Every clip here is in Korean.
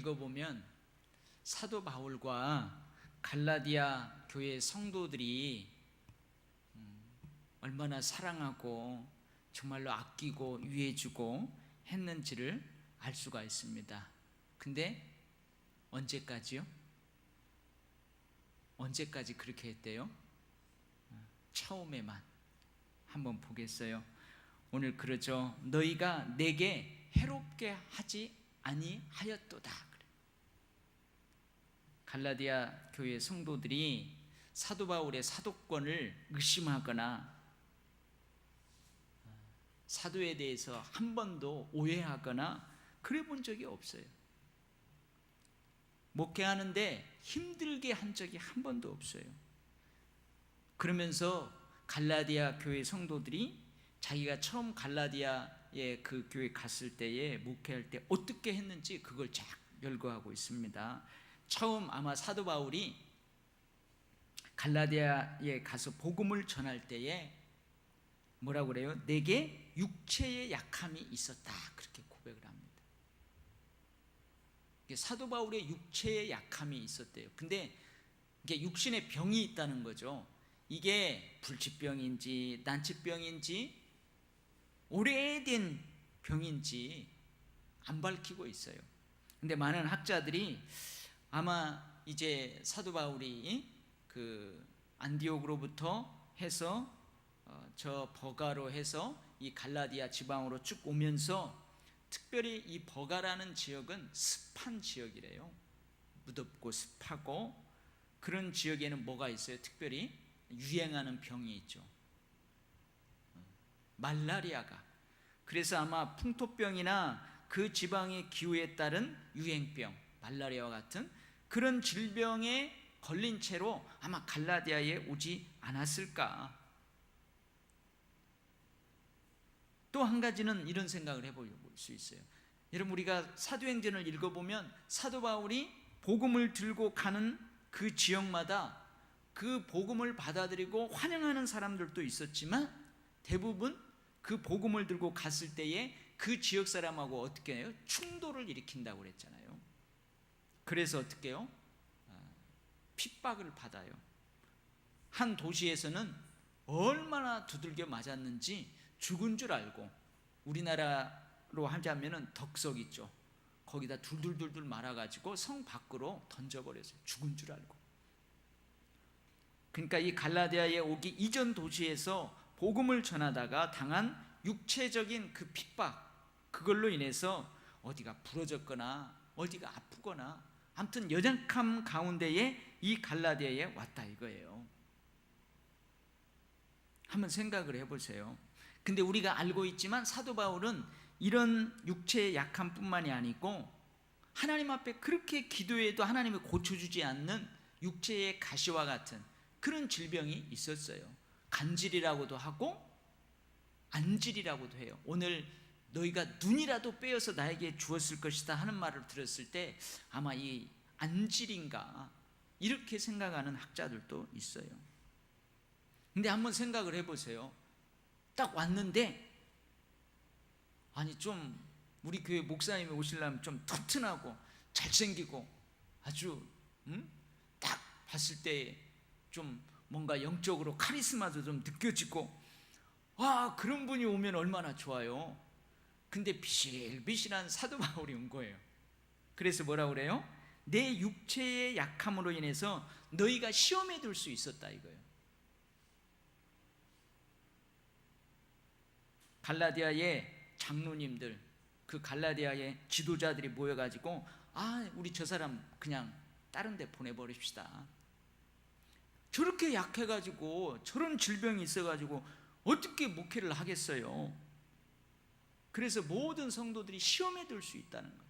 읽어보면 사도 바울과 갈라디아 교회 성도들이 얼마나 사랑하고 정말로 아끼고 위해주고 했는지를 알 수가 있습니다. 근데 언제까지요? 언제까지 그렇게 했대요? 처음에만. 한번 보겠어요. 오늘 그러죠. 너희가 내게 해롭게 하지 아니하였도다. 갈라디아 교회 성도들이 사도 바울의 사도권을 의심하거나 사도에 대해서 한 번도 오해하거나 그래 본 적이 없어요. 목회하는데 힘들게 한 적이 한 번도 없어요. 그러면서 갈라디아 교회 성도들이 자기가 처음 갈라디아의 그 교회 갔을 때에 목회할 때 어떻게 했는지 그걸 쫙 열거하고 있습니다. 처음 아마 사도 바울이 갈라디아에 가서 복음을 전할 때에 뭐라고 그래요? 내게 육체의 약함이 있었다, 그렇게 고백을 합니다. 사도 바울의 육체의 약함이 있었대요. 근데 이게 육신의 병이 있다는 거죠. 이게 불치병인지 난치병인지 오래된 병인지 안 밝히고 있어요. 근데 많은 학자들이 아마 이제 사도 바울이 그 안디옥으로부터 해서 저 버가로 해서 이 갈라디아 지방으로 쭉 오면서 특별히 이 버가라는 지역은 습한 지역이래요. 무덥고 습하고 그런 지역에는 뭐가 있어요? 특별히 유행하는 병이 있죠. 말라리아가. 그래서 아마 풍토병이나 그 지방의 기후에 따른 유행병, 말라리아와 같은 그런 질병에 걸린 채로 아마 갈라디아에 오지 않았을까. 또 한 가지는 이런 생각을 해볼 수 있어요. 여러분, 우리가 사도행전을 읽어보면 사도 바울이 복음을 들고 가는 그 지역마다 그 복음을 받아들이고 환영하는 사람들도 있었지만 대부분 그 복음을 들고 갔을 때에 그 지역 사람하고 어떻게 해요? 충돌을 일으킨다고 그랬잖아요. 그래서 어떻게 해요? 핍박을 받아요. 한 도시에서는 얼마나 두들겨 맞았는지 죽은 줄 알고, 우리나라로 하자면은 덕석 있죠. 거기다 둘둘둘둘 말아가지고 성 밖으로 던져버렸어요. 죽은 줄 알고. 그러니까 이 갈라디아에 오기 이전 도시에서 복음을 전하다가 당한 육체적인 그 핍박, 그걸로 인해서 어디가 부러졌거나 어디가 아프거나 아무튼 연약함 가운데에 이 갈라디아에 왔다 이거예요. 한번 생각을 해보세요. 근데 우리가 알고 있지만 사도 바울은 이런 육체의 약함뿐만이 아니고 하나님 앞에 그렇게 기도해도 하나님이 고쳐주지 않는 육체의 가시와 같은 그런 질병이 있었어요. 간질이라고도 하고 안질이라고도 해요. 오늘 너희가 눈이라도 빼어서 나에게 주었을 것이다 하는 말을 들었을 때 아마 이 안질인가 이렇게 생각하는 학자들도 있어요. 근데 한번 생각을 해보세요. 딱 왔는데 아니 좀 우리 교회 목사님이 오시려면 좀 튼튼하고 잘생기고 아주 딱 봤을 때 좀 뭔가 영적으로 카리스마도 좀 느껴지고 그런 분이 오면 얼마나 좋아요. 근데 비실비실한 사도 바울이 온 거예요. 그래서 뭐라고 그래요? 내 육체의 약함으로 인해서 너희가 시험에 들 수 있었다 이거예요. 갈라디아의 장로님들, 그 갈라디아의 지도자들이 모여가지고 우리 저 사람 그냥 다른 데 보내버립시다. 저렇게 약해가지고 저런 질병이 있어가지고 어떻게 목회를 하겠어요? 그래서 모든 성도들이 시험에 들 수 있다는 거예요.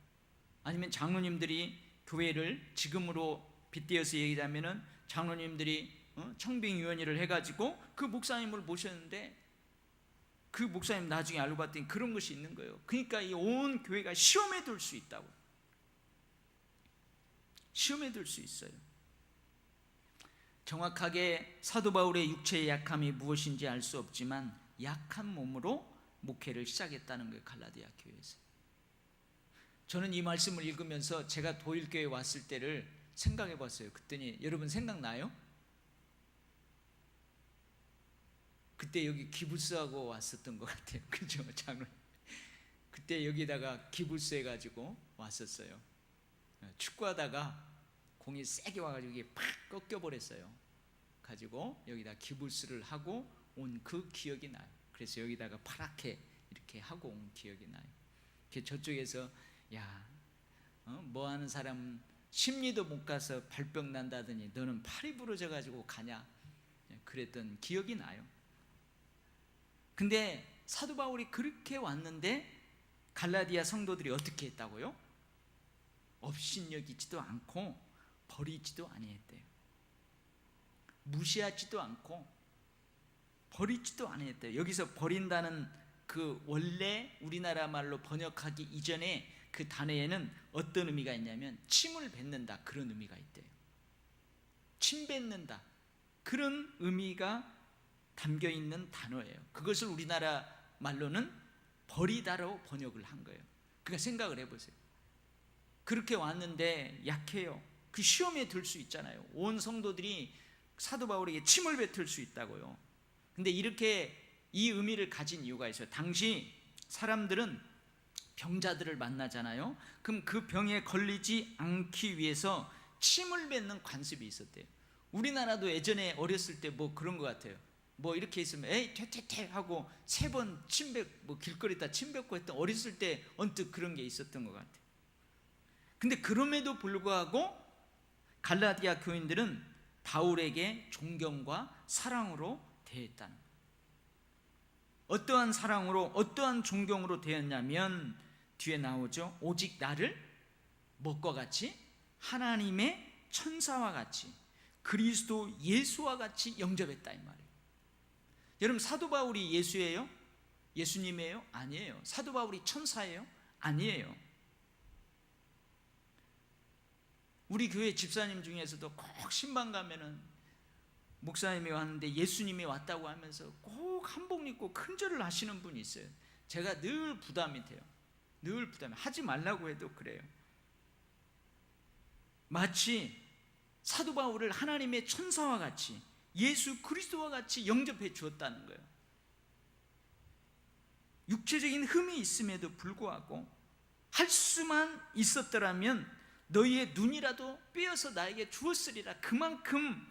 아니면 장로님들이 교회를 지금으로 빗대어서 얘기하자면은 장로님들이 청빙위원회를 해가지고 그 목사님을 모셨는데 그 목사님 나중에 알고 봤더니 그런 것이 있는 거예요. 그러니까 이 온 교회가 시험에 들 수 있다고. 시험에 들 수 있어요. 정확하게 사도 바울의 육체의 약함이 무엇인지 알 수 없지만 약한 몸으로 목회를 시작했다는 거예요. 갈라디아 교회에서. 저는 이 말씀을 읽으면서 제가 도일교회 왔을 때를 생각해 봤어요. 그랬더니 여러분 생각나요? 그때 여기 기부스하고 왔었던 것 같아요. 그죠? 장로. 그때 여기다가 기부스 해가지고 왔었어요. 축구하다가 공이 세게 와가지고 이게 팍 꺾여버렸어요. 가지고 여기다 기부스를 하고 온 그 기억이 나요. 그래서 여기다가 파랗게 이렇게 하고 온 기억이 나요. 저쪽에서 야, 뭐 하는 사람 심리도 못 가서 발병 난다더니 너는 팔이 부러져 가지고 가냐, 그랬던 기억이 나요. 근데 사도 바울이 그렇게 왔는데 갈라디아 성도들이 어떻게 했다고요? 업신여기지도 않고 버리지도 아니했대요. 무시하지도 않고 버리지도 아니했대요. 여기서 버린다는 그 원래 우리나라 말로 번역하기 이전에 그 단어에는 어떤 의미가 있냐면 침을 뱉는다, 그런 의미가 있대요. 침 뱉는다, 그런 의미가 담겨 있는 단어예요. 그것을 우리나라 말로는 버리다로 번역을 한 거예요. 그러니까 생각을 해보세요. 그렇게 왔는데 약해요. 그 시험에 들 수 있잖아요. 온 성도들이 사도 바울에게 침을 뱉을 수 있다고요. 근데 이렇게 이 의미를 가진 이유가 있어요. 당시 사람들은 병자들을 만나잖아요. 그럼 그 병에 걸리지 않기 위해서 침을 뱉는 관습이 있었대요. 우리나라도 예전에 어렸을 때 뭐 그런 것 같아요. 뭐 이렇게 있으면 에이 퇴퇴퇴 하고 3번 뭐 길거리다 침 뱉고 했던, 어렸을 때 언뜻 그런 게 있었던 것 같아요. 근데 그럼에도 불구하고 갈라디아 교인들은 바울에게 존경과 사랑으로 대했다는 거예요. 어떠한 사랑으로, 어떠한 존경으로 대했냐면 뒤에 나오죠. 오직 나를 무엇과 같이? 하나님의 천사와 같이, 그리스도 예수와 같이 영접했다, 이 말이에요. 여러분, 사도 바울이 예수예요? 예수님이에요? 아니에요. 사도 바울이 천사예요? 아니에요. 우리 교회 집사님 중에서도 꼭 신방 가면은 목사님이 왔는데 예수님이 왔다고 하면서 꼭 한복 입고 큰절을 하시는 분이 있어요. 제가 늘 부담이 돼요. 늘 부담이, 하지 말라고 해도 그래요. 마치 사도 바울을 하나님의 천사와 같이, 예수 그리스도와 같이 영접해 주었다는 거예요. 육체적인 흠이 있음에도 불구하고 할 수만 있었더라면 너희의 눈이라도 빼어서 나에게 주었으리라. 그만큼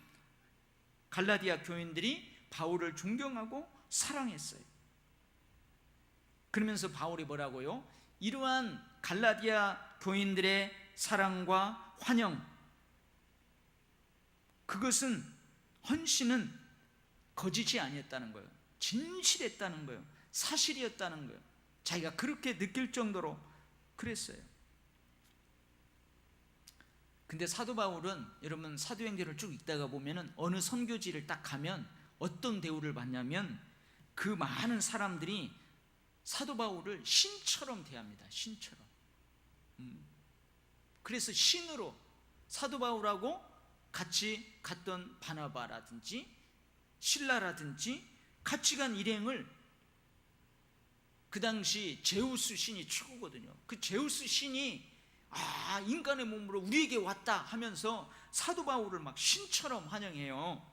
갈라디아 교인들이 바울을 존경하고 사랑했어요. 그러면서 바울이 뭐라고요? 이러한 갈라디아 교인들의 사랑과 환영, 그것은, 헌신은 거짓이 아니었다는 거예요. 진실했다는 거예요. 사실이었다는 거예요. 자기가 그렇게 느낄 정도로 그랬어요. 근데 사도 바울은, 여러분 사도행전을 쭉 읽다가 보면은 어느 선교지를 딱 가면 어떤 대우를 받냐면 그 많은 사람들이 사도 바울을 신처럼 대합니다. 신처럼. 그래서 신으로, 사도 바울하고 같이 갔던 바나바라든지 실라라든지 같이 간 일행을 그 당시 제우스 신이 최고거든요. 그 제우스 신이 인간의 몸으로 우리에게 왔다 하면서 사도 바울을 막 신처럼 환영해요.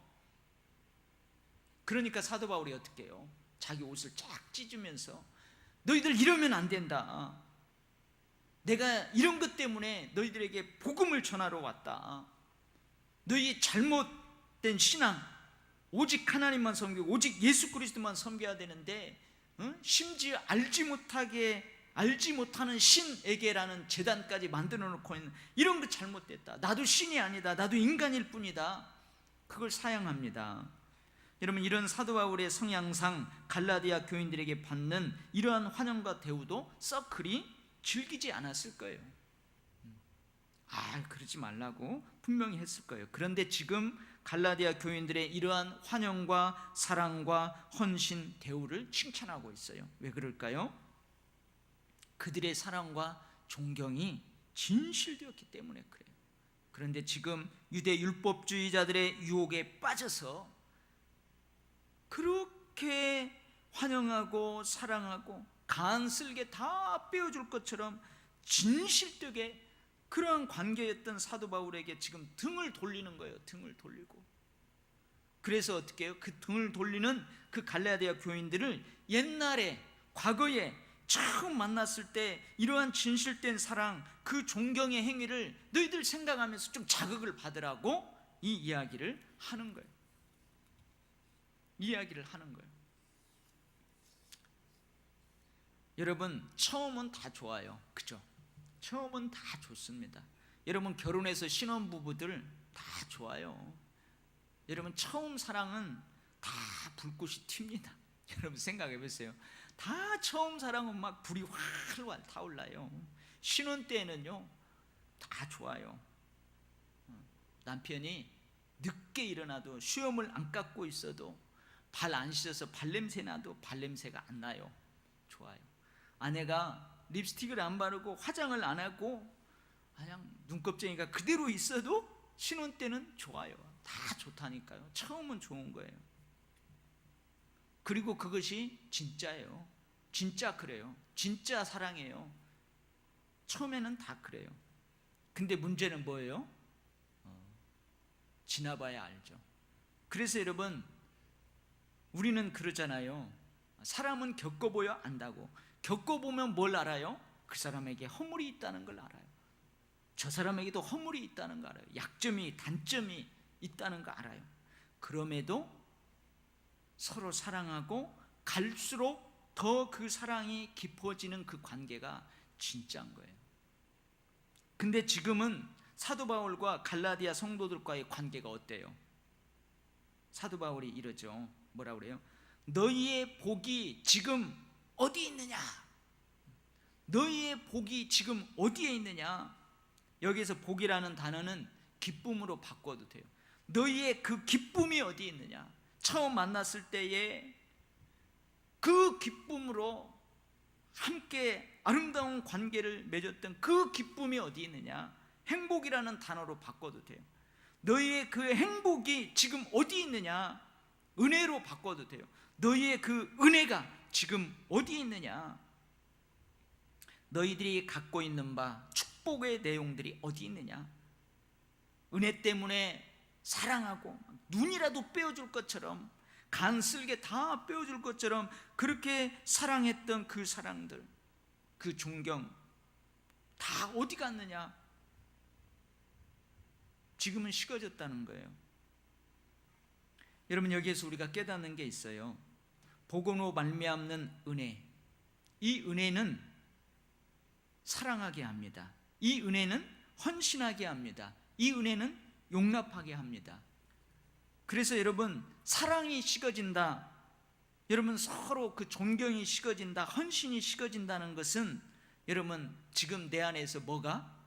그러니까 사도 바울이 어떻게 해요? 자기 옷을 쫙 찢으면서 너희들 이러면 안 된다. 내가 이런 것 때문에 너희들에게 복음을 전하러 왔다. 너희의 잘못된 신앙, 오직 하나님만 섬기고 오직 예수 그리스도만 섬겨야 되는데, 심지어 알지 못하는 신에게라는 제단까지 만들어 놓고 있는, 이런 거 잘못됐다. 나도 신이 아니다. 나도 인간일 뿐이다. 그걸 사양합니다. 여러분, 이런 사도 바울의 성향상 갈라디아 교인들에게 받는 이러한 환영과 대우도 썩 그리 즐기지 않았을 거예요. 그러지 말라고 분명히 했을 거예요. 그런데 지금 갈라디아 교인들의 이러한 환영과 사랑과 헌신, 대우를 칭찬하고 있어요. 왜 그럴까요? 그들의 사랑과 존경이 진실되었기 때문에 그래요. 그런데 지금 유대 율법주의자들의 유혹에 빠져서 그렇게 환영하고 사랑하고 간슬게 다 빼어줄 것처럼 진실되게 그러한 관계였던 사도 바울에게 지금 등을 돌리는 거예요. 등을 돌리고. 그래서 어떻게 해요? 그 등을 돌리는 그 갈라디아 교인들을 옛날에 과거에 처음 만났을 때 이러한 진실된 사랑, 그 존경의 행위를 너희들 생각하면서 좀 자극을 받으라고 이 이야기를 하는 거예요. 이야기를 하는 거예요. 여러분, 처음은 다 좋아요. 그죠? 처음은 다 좋습니다. 여러분, 결혼해서 신혼부부들 다 좋아요. 여러분, 처음 사랑은 다 불꽃이 튑니다. 여러분 생각해 보세요. 다 처음 사랑은 막 불이 활활 타올라요. 신혼 때는요 다 좋아요. 남편이 늦게 일어나도 수염을 안 깎고 있어도 발 안 씻어서 발냄새 나도 발냄새가 안 나요. 좋아요. 아내가 립스틱을 안 바르고 화장을 안 하고 그냥 눈곱쟁이가 그대로 있어도 신혼 때는 좋아요. 다 좋다니까요. 처음은 좋은 거예요. 그리고 그것이 진짜예요. 진짜 그래요. 진짜 사랑이에요. 처음에는 다 그래요. 근데 문제는 뭐예요? 지나봐야 알죠. 그래서 여러분, 우리는 그러잖아요. 사람은 겪어보야 안다고. 겪어보면 뭘 알아요? 그 사람에게 허물이 있다는 걸 알아요. 저 사람에게도 허물이 있다는 거 알아요. 약점이, 단점이 있다는 거 알아요. 그럼에도 서로 사랑하고 갈수록 더 그 사랑이 깊어지는 그 관계가 진짜인 거예요. 근데 지금은 사도 바울과 갈라디아 성도들과의 관계가 어때요? 사도 바울이 이러죠. 뭐라 그래요? 너희의 복이 지금 어디 있느냐? 너희의 복이 지금 어디에 있느냐? 여기서 복이라는 단어는 기쁨으로 바꿔도 돼요. 너희의 그 기쁨이 어디 있느냐? 처음 만났을 때의 그 기쁨으로 함께 아름다운 관계를 맺었던 그 기쁨이 어디 있느냐? 행복이라는 단어로 바꿔도 돼요. 너희의 그 행복이 지금 어디 있느냐? 은혜로 바꿔도 돼요. 너희의 그 은혜가 지금 어디 있느냐? 너희들이 갖고 있는 바 축복의 내용들이 어디 있느냐? 은혜 때문에 사랑하고 눈이라도 빼어줄 것처럼, 간 쓸개 다 빼어줄 것처럼 그렇게 사랑했던 그 사랑들, 그 존경 다 어디 갔느냐? 지금은 식어졌다는 거예요. 여러분, 여기에서 우리가 깨닫는 게 있어요. 복음으로 말미암는 은혜, 이 은혜는 사랑하게 합니다. 이 은혜는 헌신하게 합니다. 이 은혜는 용납하게 합니다. 그래서 여러분, 사랑이 식어진다, 여러분 서로 그 존경이 식어진다, 헌신이 식어진다는 것은 여러분 지금 내 안에서 뭐가?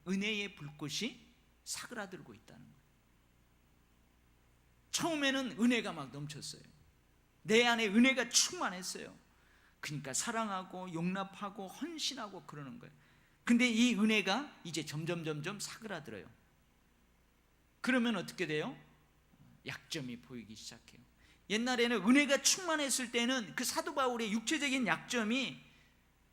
은혜의 불꽃이 사그라들고 있다는 거예요. 처음에는 은혜가 막 넘쳤어요. 내 안에 은혜가 충만했어요. 그러니까 사랑하고 용납하고 헌신하고 그러는 거예요. 근데 이 은혜가 이제 점점 사그라들어요. 그러면 어떻게 돼요? 약점이 보이기 시작해요. 옛날에는 은혜가 충만했을 때는 그 사도 바울의 육체적인 약점이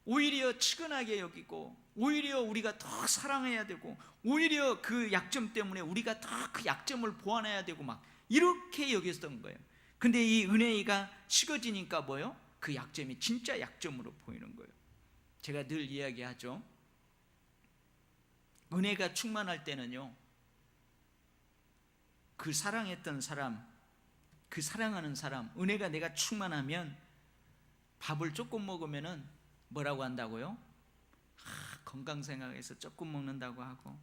오히려 측은하게 여기고, 오히려 우리가 더 사랑해야 되고, 오히려 그 약점 때문에 우리가 더 그 약점을 보완해야 되고 막 이렇게 여겼던 거예요. 근데 이 은혜가 식어지니까 뭐예요? 그 약점이 진짜 약점으로 보이는 거예요. 제가 늘 이야기하죠. 은혜가 충만할 때는요, 그 사랑했던 사람, 그 사랑하는 사람, 은혜가 내가 충만하면 밥을 조금 먹으면은 뭐라고 한다고요? 건강 생각해서 조금 먹는다고 하고,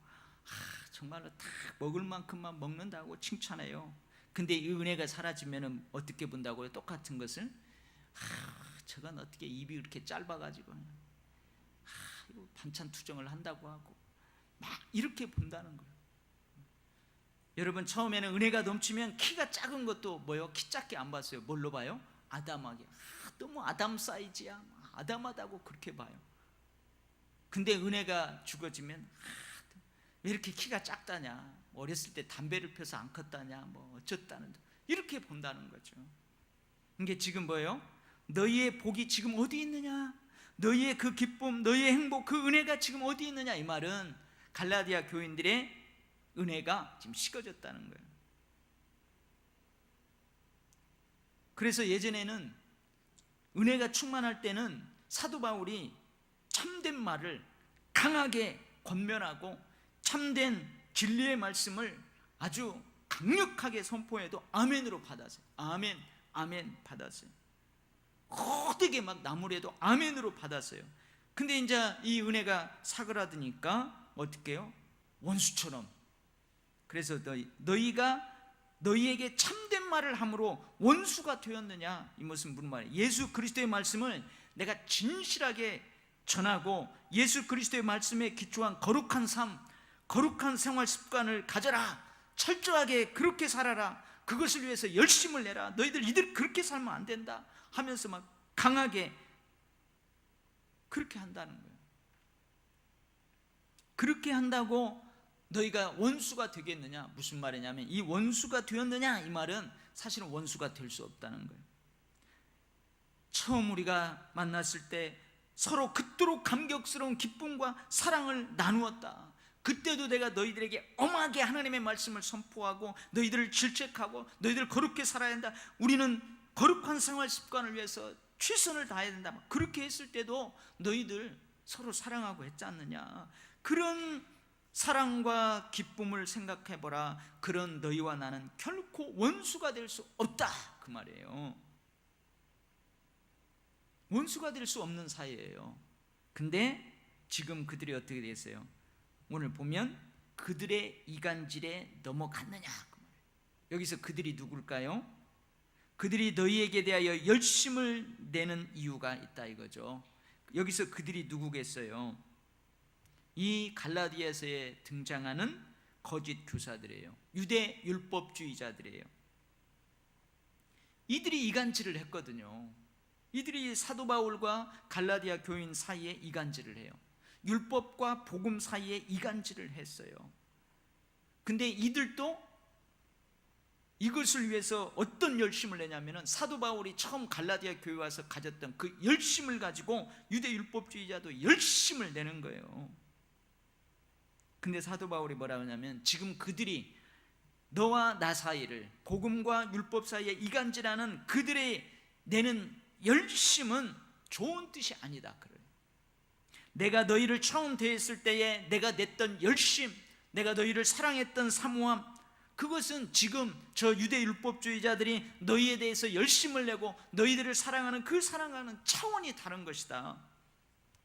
정말로 다 먹을 만큼만 먹는다고 칭찬해요. 근데 이 은혜가 사라지면은 어떻게 본다고요? 똑같은 것을, 저건 어떻게 입이 이렇게 짧아가지고 이거 반찬 투정을 한다고 하고 막 이렇게 본다는 거예요. 여러분, 처음에는 은혜가 넘치면 키가 작은 것도 뭐요? 키 작게 안 봤어요. 뭘로 봐요? 아담하게. 너무 아담 사이즈야, 아담하다고 그렇게 봐요. 근데 은혜가 죽어지면 왜 이렇게 키가 작다냐, 어렸을 때 담배를 펴서 안 컸다냐, 뭐 어쩌다는, 이렇게 본다는 거죠. 이게 지금 뭐예요? 너희의 복이 지금 어디 있느냐? 너희의 그 기쁨, 너희의 행복, 그 은혜가 지금 어디 있느냐? 이 말은 갈라디아 교인들의 은혜가 지금 식어졌다는 거예요. 그래서 예전에는 은혜가 충만할 때는 사도 바울이 참된 말을 강하게 권면하고 참된 진리의 말씀을 아주 강력하게 선포해도 아멘으로 받았어요. 아멘, 아멘 받았어요. 거되게 막 나무래도 아멘으로 받았어요. 근데 이제 이 은혜가 사그라드니까 어떻게 해요? 원수처럼. 그래서 너희가 너희에게 참된 말을 함으로 원수가 되었느냐? 이 무슨 말이에요? 예수 그리스도의 말씀을 내가 진실하게 전하고 예수 그리스도의 말씀에 기초한 거룩한 삶, 거룩한 생활 습관을 가져라. 철저하게 그렇게 살아라. 그것을 위해서 열심을 내라. 이들 그렇게 살면 안 된다 하면서 막 강하게 그렇게 한다는 거예요. 그렇게 한다고 너희가 원수가 되겠느냐? 무슨 말이냐면 이 원수가 되었느냐? 이 말은 사실은 원수가 될 수 없다는 거예요. 처음 우리가 만났을 때 서로 그토록 감격스러운 기쁨과 사랑을 나누었다. 그때도 내가 너희들에게 엄하게 하나님의 말씀을 선포하고 너희들을 질책하고 너희들 거룩히 살아야 한다. 우리는 거룩한 생활 습관을 위해서 최선을 다해야 된다. 그렇게 했을 때도 너희들 서로 사랑하고 했지 않느냐. 그런 사랑과 기쁨을 생각해보라. 그런 너희와 나는 결코 원수가 될 수 없다 그 말이에요. 원수가 될 수 없는 사이예요. 근데 지금 그들이 어떻게 됐어요? 오늘 보면 그들의 이간질에 넘어갔느냐 그 말이에요. 여기서 그들이 누굴까요? 그들이 너희에게 대하여 열심을 내는 이유가 있다 이거죠. 여기서 그들이 누구겠어요? 이 갈라디아서에 등장하는 거짓 교사들이에요. 유대 율법주의자들이에요. 이들이 이간질을 했거든요. 이들이 사도 바울과 갈라디아 교인 사이에 이간질을 해요. 율법과 복음 사이에 이간질을 했어요. 근데 이들도 이것을 위해서 어떤 열심을 내냐면은 사도 바울이 처음 갈라디아 교회 와서 가졌던 그 열심을 가지고 유대 율법주의자도 열심을 내는 거예요. 근데 사도 바울이 뭐라고 하냐면 지금 그들이 너와 나 사이를 복음과 율법 사이에 이간질하는 그들의 내는 열심은 좋은 뜻이 아니다 그래요. 내가 너희를 처음 대했을 때에 내가 냈던 열심, 내가 너희를 사랑했던 사모함, 그것은 지금 저 유대 율법주의자들이 너희에 대해서 열심을 내고 너희들을 사랑하는 그 사랑하는 차원이 다른 것이다.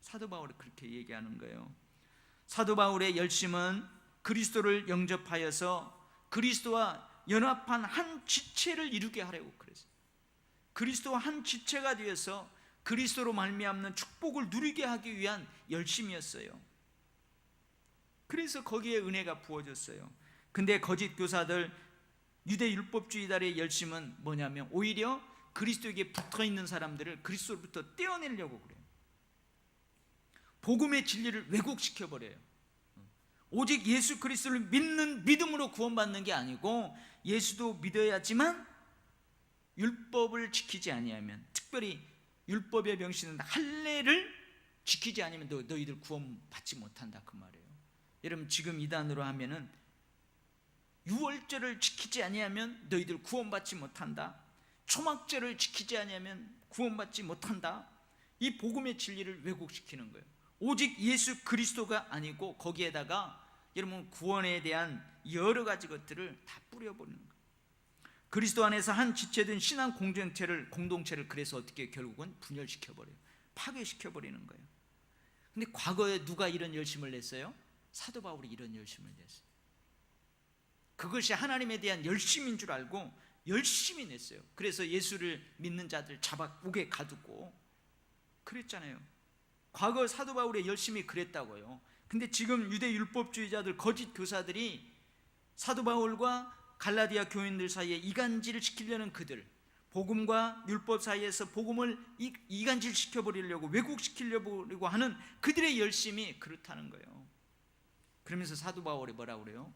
사도 바울이 그렇게 얘기하는 거예요. 사도 바울의 열심은 그리스도를 영접하여서 그리스도와 연합한 한 지체를 이루게 하려고 그랬어요. 그리스도와 한 지체가 되어서 그리스도로 말미암는 축복을 누리게 하기 위한 열심이었어요. 그래서 거기에 은혜가 부어졌어요. 근데 거짓 교사들, 유대 율법주의자들의 열심은 뭐냐면 오히려 그리스도에게 붙어있는 사람들을 그리스도로부터 떼어내려고 그래요. 복음의 진리를 왜곡시켜버려요. 오직 예수 그리스도를 믿는 믿음으로 구원받는 게 아니고 예수도 믿어야지만 율법을 지키지 아니하면, 특별히 율법의 명시는 할례를 지키지 않으면 너희들 구원받지 못한다 그 말이에요. 여러분 지금 이단으로 하면은 유월절을 지키지 아니하면 너희들 구원받지 못한다, 초막절을 지키지 아니하면 구원받지 못한다. 이 복음의 진리를 왜곡시키는 거예요. 오직 예수 그리스도가 아니고 거기에다가 여러분 구원에 대한 여러 가지 것들을 다 뿌려버리는 거예요. 그리스도 안에서 한 지체된 신앙 공동체를 그래서 어떻게 결국은 분열시켜버려요. 파괴시켜버리는 거예요. 근데 과거에 누가 이런 열심을 냈어요? 사도 바울이 이런 열심을 냈어요. 그것이 하나님에 대한 열심인 줄 알고 열심히 냈어요. 그래서 예수를 믿는 자들 잡아 옥에 가두고 그랬잖아요. 과거 사도 바울의 열심이 그랬다고요. 근데 지금 유대 율법주의자들, 거짓 교사들이 사도 바울과 갈라디아 교인들 사이에 이간질을 시키려는 그들, 복음과 율법 사이에서 복음을 이간질시켜버리려고 왜곡시키려고 하는 그들의 열심이 그렇다는 거예요. 그러면서 사도 바울이 뭐라고 그래요?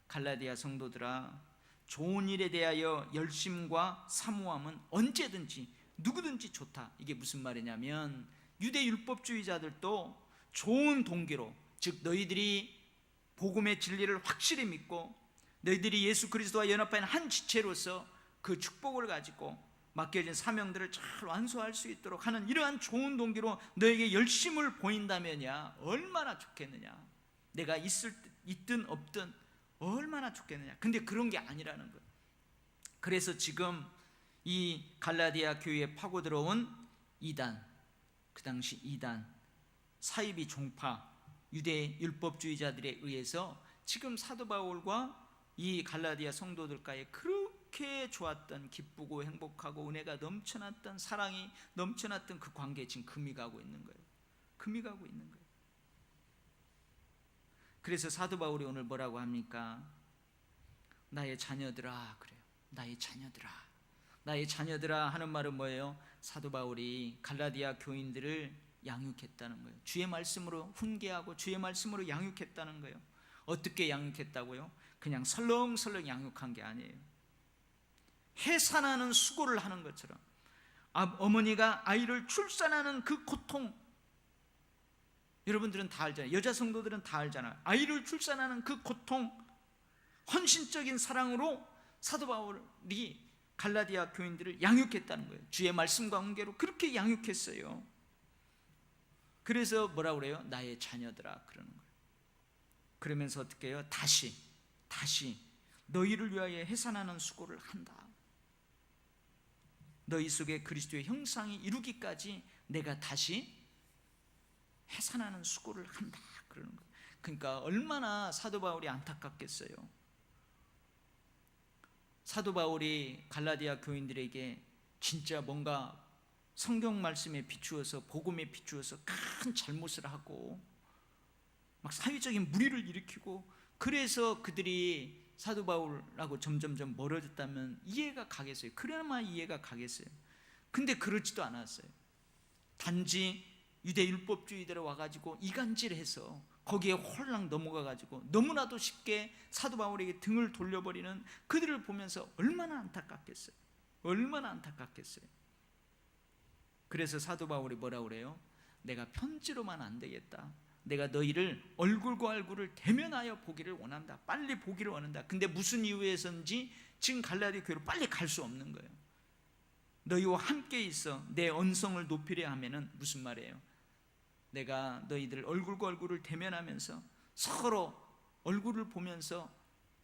갈라디아 성도들아, 좋은 일에 대하여 열심과 사모함은 언제든지 누구든지 좋다. 이게 무슨 말이냐면 유대 율법주의자들도 좋은 동기로, 즉 너희들이 복음의 진리를 확실히 믿고 너희들이 예수 그리스도와 연합한 한 지체로서 그 축복을 가지고 맡겨진 사명들을 잘 완수할 수 있도록 하는 이러한 좋은 동기로 너에게 열심을 보인다면야 얼마나 좋겠느냐. 내가 있든 없든 얼마나 좋겠느냐. 근데 그런 게 아니라는 거예요. 그래서 지금 이 갈라디아 교회에 파고 들어온 이단, 그 당시 이단, 사이비 종파, 유대 율법주의자들에 의해서 지금 사도 바울과 이 갈라디아 성도들과의 그렇게 좋았던, 기쁘고 행복하고 은혜가 넘쳐났던, 사랑이 넘쳐났던 그 관계에 지금 금이 가고 있는 거예요. 금이 가고 있는 거예요. 그래서 사도 바울이 오늘 뭐라고 합니까? 나의 자녀들아, 그래요. 나의 자녀들아. 나의 자녀들아 하는 말은 뭐예요? 사도 바울이 갈라디아 교인들을 양육했다는 거예요. 주의 말씀으로 훈계하고 주의 말씀으로 양육했다는 거예요. 어떻게 양육했다고요? 그냥 설렁설렁 양육한 게 아니에요. 해산하는 수고를 하는 것처럼 어머니가 아이를 출산하는 그 고통, 여러분들은 다 알잖아요. 여자 성도들은 다 알잖아요. 아이를 출산하는 그 고통, 헌신적인 사랑으로 사도 바울이 갈라디아 교인들을 양육했다는 거예요. 주의 말씀과 훈계로 그렇게 양육했어요. 그래서 뭐라고 그래요? 나의 자녀들아 그러는 거예요. 그러면서 어떻게 해요? 다시 너희를 위하여 해산하는 수고를 한다. 너희 속에 그리스도의 형상이 이루기까지 내가 다시 해산하는 수고를 한다 그러는 거예요. 그러니까 얼마나 사도 바울이 안타깝겠어요. 사도 바울이 갈라디아 교인들에게 진짜 뭔가 성경 말씀에 비추어서, 복음에 비추어서 큰 잘못을 하고 막 사회적인 무리를 일으키고, 그래서 그들이 사도 바울하고 점점점 멀어졌다면 이해가 가겠어요. 그나마 이해가 가겠어요. 근데 그렇지도 않았어요. 단지 유대 율법주의대로 와가지고 이간질해서 거기에 홀랑 넘어가가지고 너무나도 쉽게 사도 바울에게 등을 돌려버리는 그들을 보면서 얼마나 안타깝겠어요. 얼마나 안타깝겠어요. 그래서 사도 바울이 뭐라고 그래요? 내가 편지로만 안 되겠다. 내가 너희를 얼굴과 얼굴을 대면하여 보기를 원한다. 빨리 보기를 원한다. 근데 무슨 이유에서인지 지금 갈라디아 교회로 빨리 갈 수 없는 거예요. 너희와 함께 있어 내 언성을 높이려 하면은 무슨 말이에요? 내가 너희들 얼굴과 얼굴을 대면하면서 서로 얼굴을 보면서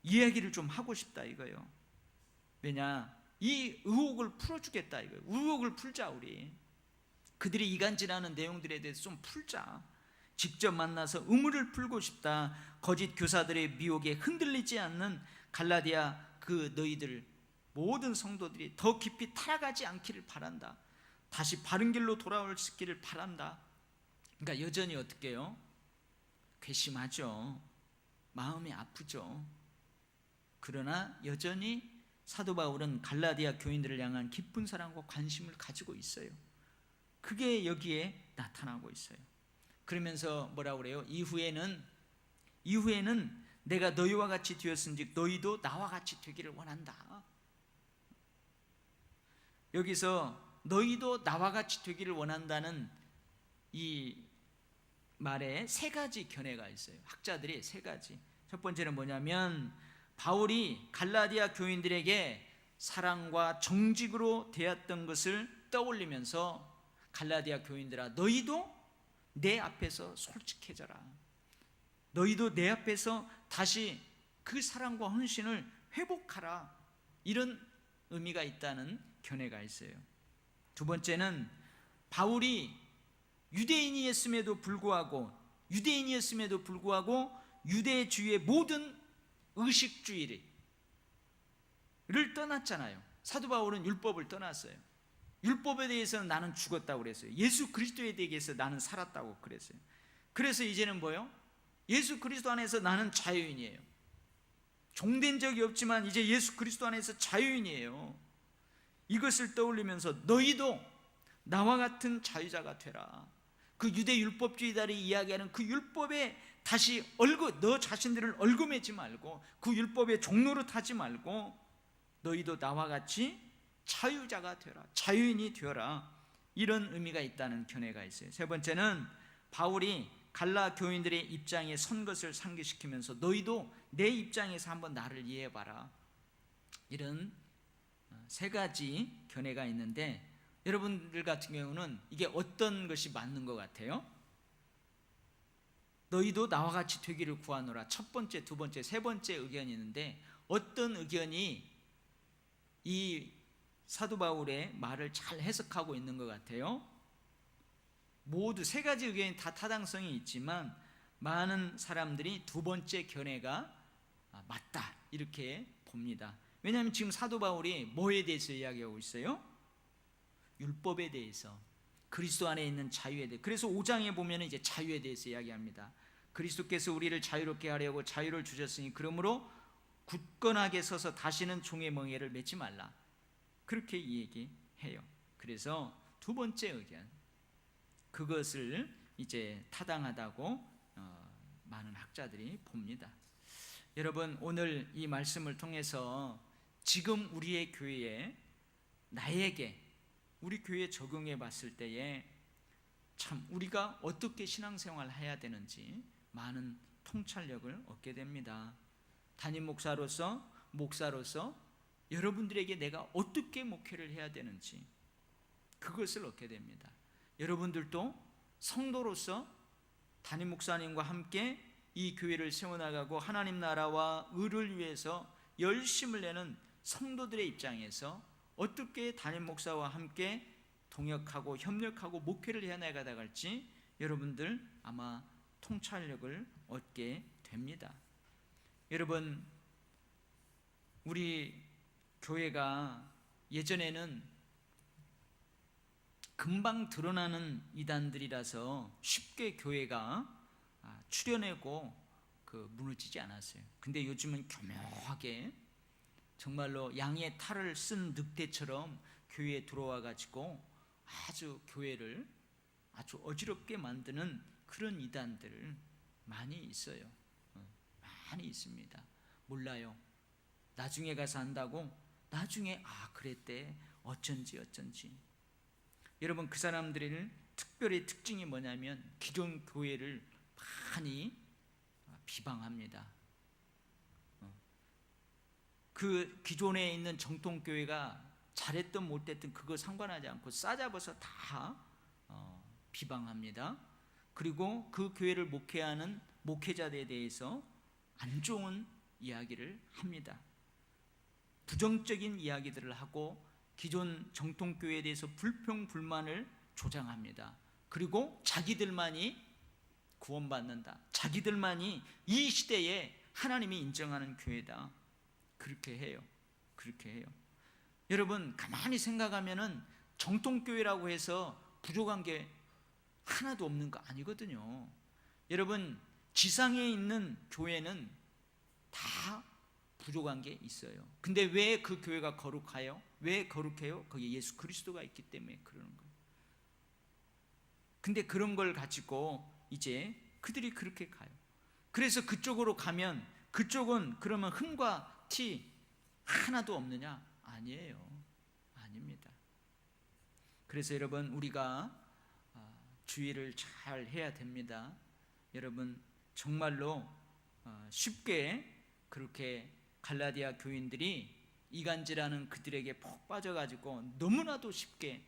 이야기를 좀 하고 싶다 이거예요. 왜냐? 이 의혹을 풀어주겠다 이거예요. 의혹을 풀자 우리. 그들이 이간질하는 내용들에 대해서 좀 풀자. 직접 만나서 의문을 풀고 싶다. 거짓 교사들의 미혹에 흔들리지 않는 갈라디아 그 너희들 모든 성도들이 더 깊이 타락하지 않기를 바란다. 다시 바른 길로 돌아올 수 있기를 바란다. 그러니까 여전히 어떻게 해요? 괘씸하죠. 마음이 아프죠. 그러나 여전히 사도 바울은 갈라디아 교인들을 향한 깊은 사랑과 관심을 가지고 있어요. 그게 여기에 나타나고 있어요. 그러면서 뭐라고 그래요? 이후에는 내가 너희와 같이 되었은즉 너희도 나와 같이 되기를 원한다. 여기서 너희도 나와 같이 되기를 원한다는 이 말에 세 가지 견해가 있어요. 학자들이 세 가지. 첫 번째는 뭐냐면 바울이 갈라디아 교인들에게 사랑과 정직으로 대했던 것을 떠올리면서 갈라디아 교인들아 너희도 내 앞에서 솔직해져라. 너희도 내 앞에서 다시 그 사랑과 헌신을 회복하라. 이런 의미가 있다는 견해가 있어요. 두 번째는 바울이 유대인이었음에도 불구하고 유대주의의 모든 의식주의를 떠났잖아요. 사도 바울은 율법을 떠났어요. 율법에 대해서는 나는 죽었다고 그랬어요. 예수 그리스도에 대해서 나는 살았다고 그랬어요. 그래서 이제는 뭐예요? 예수 그리스도 안에서 나는 자유인이에요. 종된 적이 없지만 이제 예수 그리스도 안에서 자유인이에요. 이것을 떠올리면서 너희도 나와 같은 자유자가 되라. 그 유대 율법주의자들이 이야기하는 그 율법에 다시 너 자신들을 얽매지 말고 그 율법의 종로로 타지 말고 너희도 나와 같이 자유자가 되라. 자유인이 되어라. 이런 의미가 있다는 견해가 있어요. 세 번째는 바울이 갈라 교인들의 입장에 선 것을 상기시키면서 너희도 내 입장에서 한번 나를 이해해봐라, 이런 세 가지 견해가 있는데, 여러분들 같은 경우는 이게 어떤 것이 맞는 것 같아요? 너희도 나와 같이 되기를 구하노라, 첫 번째, 두 번째, 세 번째 의견이 있는데, 어떤 의견이 이 사도 바울의 말을 잘 해석하고 있는 것 같아요? 모두 세 가지 의견이 다 타당성이 있지만 많은 사람들이 두 번째 견해가 맞다 이렇게 봅니다. 왜냐하면 지금 사도 바울이 뭐에 대해서 이야기하고 있어요? 율법에 대해서, 그리스도 안에 있는 자유에 대해. 그래서 5장에 보면 이제 자유에 대해서 이야기합니다. 그리스도께서 우리를 자유롭게 하려고 자유를 주셨으니 그러므로 굳건하게 서서 다시는 종의 멍에를 맺지 말라, 그렇게 얘기해요. 그래서 두 번째 의견, 그것을 이제 타당하다고 많은 학자들이 봅니다. 여러분, 오늘 이 말씀을 통해서 지금 우리의 교회에, 나에게, 우리 교회에 적용해 봤을 때에 참 우리가 어떻게 신앙생활을 해야 되는지 많은 통찰력을 얻게 됩니다. 담임 목사로서 여러분들에게 내가 어떻게 목회를 해야 되는지 그것을 얻게 됩니다. 여러분들도 성도로서 담임 목사님과 함께 이 교회를 세워나가고 하나님 나라와 의를 위해서 열심을 내는 성도들의 입장에서 어떻게 담임 목사와 함께 동역하고 협력하고 목회를 해나가다 갈지 여러분들 아마 통찰력을 얻게 됩니다. 여러분, 우리 교회가 예전에는 금방 드러나는 이단들이라서 쉽게 교회가 추려내고 무너지지 않았어요. 근데 요즘은 교묘하게 정말로 양의 탈을 쓴 늑대처럼 교회에 들어와 가지고 아주 교회를 아주 어지럽게 만드는 그런 이단들 많이 있어요. 많이 있습니다. 몰라요. 나중에 가서 한다고 나중에 그랬대 어쩐지. 여러분, 그 사람들의 특별히 특징이 뭐냐면 기존 교회를 많이 비방합니다. 그 기존에 있는 정통교회가 잘했든 못했든 그거 상관하지 않고 싸잡아서 다 비방합니다. 그리고 그 교회를 목회하는 목회자들에 대해서 안 좋은 이야기를 합니다. 부정적인 이야기들을 하고 기존 정통교회에 대해서 불평불만을 조장합니다. 그리고 자기들만이 구원받는다, 자기들만이 이 시대에 하나님이 인정하는 교회다, 그렇게 해요. 여러분, 가만히 생각하면은 정통교회라고 해서 부족한 게 하나도 없는 거 아니거든요. 여러분, 지상에 있는 교회는 다 부족한 게 있어요. 근데 왜 그 교회가 거룩해요? 왜 거룩해요? 거기에 예수 그리스도가 있기 때문에 그러는 거예요. 근데 그런 걸 가지고 이제 그들이 그렇게 가요. 그래서 그쪽으로 가면 그쪽은 그러면 흠과 티 하나도 없느냐? 아니에요. 아닙니다. 그래서 여러분, 우리가 주의를 잘 해야 됩니다. 여러분, 정말로 쉽게 그렇게 갈라디아 교인들이 이간질하는 그들에게 푹 빠져가지고 너무나도 쉽게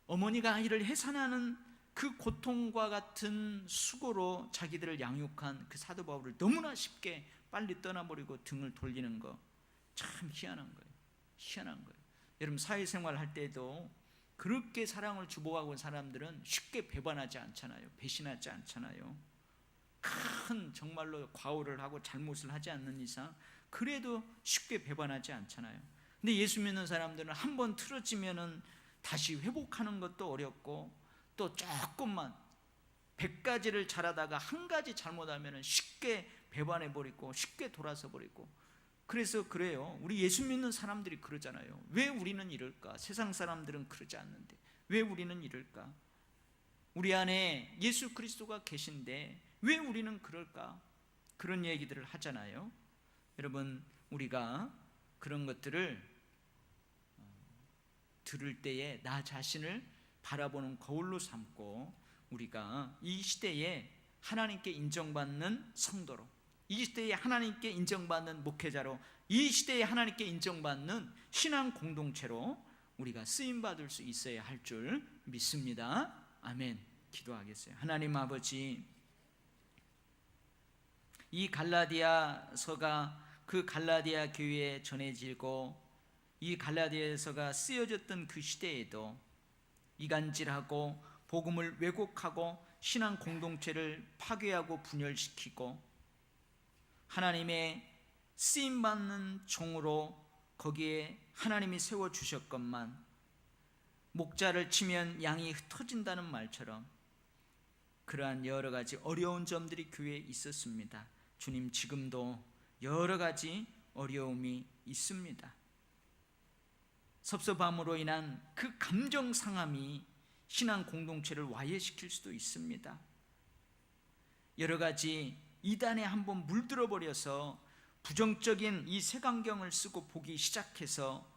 어머니가 아이를 해산하는 그 고통과 같은 수고로 자기들을 양육한 그 사도 바울을 너무나 쉽게 빨리 떠나버리고 등을 돌리는 거 참 희한한 거예요. 여러분, 사회생활 할 때도 그렇게 사랑을 주고하고 온 사람들은 쉽게 배반하지 않잖아요. 배신하지 않잖아요. 큰 정말로 과오를 하고 잘못을 하지 않는 이상 그래도 쉽게 배반하지 않잖아요. 근데 예수 믿는 사람들은 한번 틀어지면은 다시 회복하는 것도 어렵고, 또 조금만 100가지를 잘하다가 한 가지 잘못하면은 쉽게 배반해버리고 쉽게 돌아서 버리고. 그래서 그래요. 우리 예수 믿는 사람들이 그러잖아요. 왜 우리는 이럴까? 세상 사람들은 그러지 않는데 왜 우리는 이럴까? 우리 안에 예수 그리스도가 계신데 왜 우리는 그럴까? 그런 얘기들을 하잖아요. 여러분, 우리가 그런 것들을 들을 때에 나 자신을 바라보는 거울로 삼고 우리가 이 시대에 하나님께 인정받는 성도로, 이 시대에 하나님께 인정받는 목회자로, 이 시대에 하나님께 인정받는 신앙 공동체로 우리가 쓰임받을 수 있어야 할 줄 믿습니다. 아멘. 기도하겠어요. 하나님 아버지, 이 갈라디아서가 그 갈라디아 교회에 전해지고 이 갈라디아서가 쓰여졌던 그 시대에도 이간질하고 복음을 왜곡하고 신앙 공동체를 파괴하고 분열시키고 하나님의 쓰임받는 종으로 거기에 하나님이 세워주셨건만 목자를 치면 양이 흩어진다는 말처럼 그러한 여러 가지 어려운 점들이 교회에 있었습니다. 주님, 지금도 여러 가지 어려움이 있습니다. 섭섭함으로 인한 그 감정 상함이 신앙 공동체를 와해시킬 수도 있습니다. 여러 가지 이단에 한번 물들어 버려서 부정적인 이 색안경을 쓰고 보기 시작해서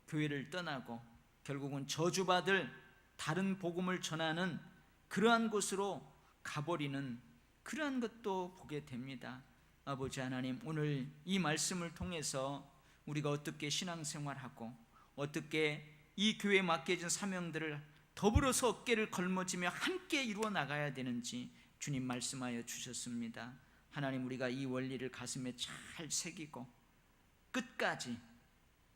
교회를 떠나고 결국은 저주받을 다른 복음을 전하는 그러한 곳으로 가버리는 그러한 것도 보게 됩니다. 아버지 하나님, 오늘 이 말씀을 통해서 우리가 어떻게 신앙생활하고 어떻게 이 교회에 맡겨진 사명들을 더불어서 어깨를 걸머지며 함께 이루어 나가야 되는지 주님 말씀하여 주셨습니다. 하나님, 우리가 이 원리를 가슴에 잘 새기고 끝까지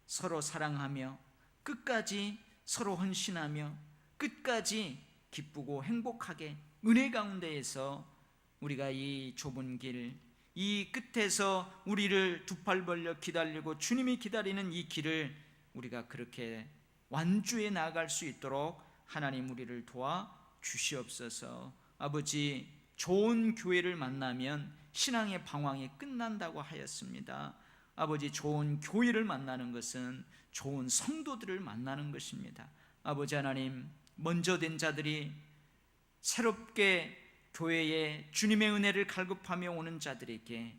서로 사랑하며 끝까지 서로 헌신하며 끝까지 기쁘고 행복하게 은혜 가운데에서 우리가 이 좁은 길, 이 끝에서 우리를 두 팔 벌려 기다리고 주님이 기다리는 이 길을 우리가 그렇게 완주해 나아갈 수 있도록 하나님 우리를 도와 주시옵소서. 아버지, 좋은 교회를 만나면 신앙의 방황이 끝난다고 하였습니다. 아버지, 좋은 교회를 만나는 것은 좋은 성도들을 만나는 것입니다. 아버지 하나님, 먼저 된 자들이 새롭게 교회에 주님의 은혜를 갈급하며 오는 자들에게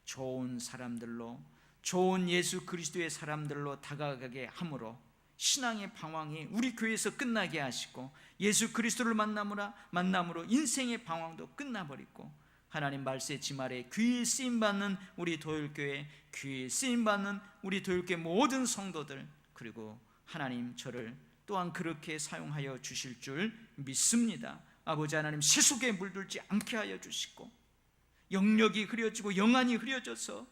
좋은 사람들로, 좋은 예수 그리스도의 사람들로 다가가게 함으로 신앙의 방황이 우리 교회에서 끝나게 하시고 예수 그리스도를 만남으로 인생의 방황도 끝나버리고 하나님 말세 지말에 귀에 쓰임받는 우리 도율교회, 귀에 쓰임받는 우리 도율교회 모든 성도들, 그리고 하나님 저를 또한 그렇게 사용하여 주실 줄 믿습니다. 아버지 하나님, 세속에 물들지 않게 하여 주시고 영력이 흐려지고 영안이 흐려져서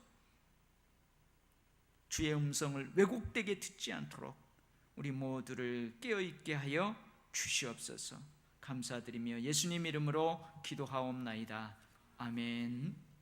주의 음성을 왜곡되게 듣지 않도록 우리 모두를 깨어있게 하여 주시옵소서. 감사드리며 예수님 이름으로 기도하옵나이다. 아멘.